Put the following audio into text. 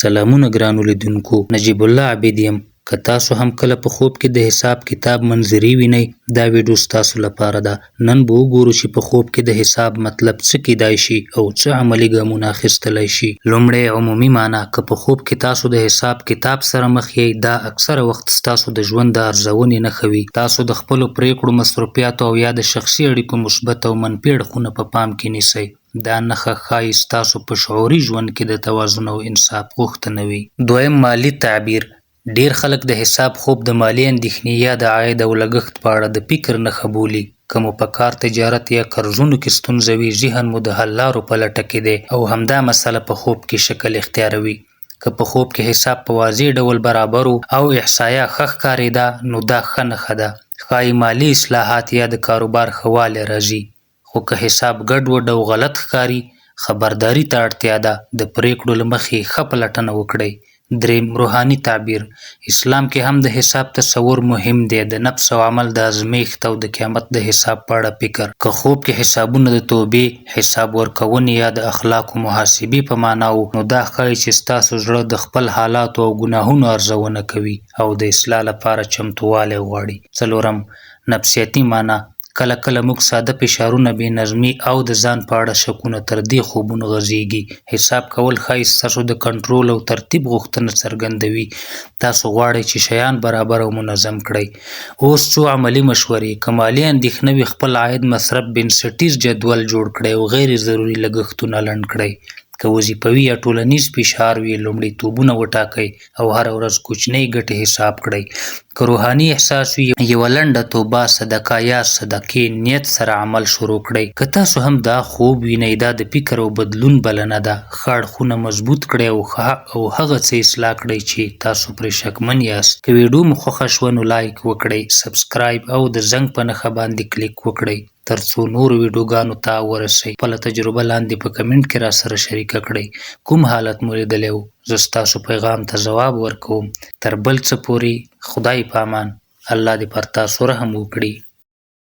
سلامونه ګرانو لیدونکو، نجیب الله عابد یم. که تاسو هم کله په خوب کې د حساب کتاب منظرې وینئ، دا ویډیو ستاسو لپاره ده. نن به وګورو چې په خوب کې د حساب مطلب څه کیدای شي او څه عملي ګامونه اخیستلی شي. لومړی عمومي معنا: که په خوب کې تاسو د حساب کتاب سره مخ یې، دا اکثره وخت ستاسو د ژوند د ارزونې نښه وي. تاسو د خپلو پریکړو، مصروفیاتو او یا د شخصي اړیکو مثبت او منفي اړخونه په پام کې نیسئ. دا نښه ښایي ستاسو په شعوري ژوند کې د توازن او انصاف غوښتنه وي. دویم مالي تعبیر: ډیر خلک د حساب خوب د مالي اندېښنې یا د عاید او لګښت په اړه د فکر نښه بولي. که مو په کار، تجارت یا قرضونو کې ستونزه وي، ذهن مو د حل لارو په لټه کې دی او همدا مسله په خوب کې شکل اختیاروي. که په خوب کې حساب په واضح ډول برابر او احصایه ښه ښکارېده، نو دا ښه نښه ده. ښایي مالي اصلاحات یا د کاروبار ښه والی راځي. خو که حساب ګډوډ او غلط ښکاري، خبرداري ته اړتیا ده. د پریکړو له مخې ښه پلټنه وکړئ. دریم روحاني تعبیر: اسلام کې هم د حساب تصور مهم دی. د نفس او عمل د ازمیښت او د قیامت د حساب په اړه فکر. که خوب کې حسابونه د توبې، حساب ورکونې یا د اخلاقو محاسبې په معنا وو، نو دا ښایي چې ستاسو زړه د خپل حالاتو او ګناهونو ارزونه کوي او د اصلاح لپاره چمتووالی غواړي. څلورم نفسیاتي معنا: کله کله موږ ساده فشارونه، بې نظمي او د ځان په اړه شکونه تر دې خوبونو غځېږي. حساب کول ښایي ستاسو د کنټرول او ترتیب غوښتنه څرګندوي. تاسو غواړئ چې شیان برابر او منظم کړئ. اوس څو عملي مشورې: که مالي اندېښنه وي، خپل عاید، مصرف بنسټیز جدول جوړ کړئ او غیر ضروري لګښتونه لنډ کړئ. که وظیفوي یا ټولنیز فشار وي، لومړیتوبونه وټاکئ او هره ورځ کوچنۍ ګټې حساب کړئ. که روحاني احساس وي، یوه لنډه توبه، صدقه یا صدقې نیت سره عمل شروع کړئ. که تاسو هم دا خوب وینئ، دا د فکر او بدلون بلنه ده. ښه اړخونه مضبوط کړئ او هغه څه اصلاح کړئ چې تاسو پرې شکمن یاست. که ویډیو مو خوښه شوه، نو لایک وکړئ، سبسکرایب او د زنګ په نښه باندې کلیک وکړئ ترڅو نورو ویډیوګانو ته ورسئ. خپله تجربه لاندې په کمنټ کې راسره شریکه کړئ. کوم حالت مو لیدلی و؟ زه ستاسو پیغام ته ځواب ورکوم. تر بل څه پورې خدای په امان. الله دې پر تاسو رحم وکړي.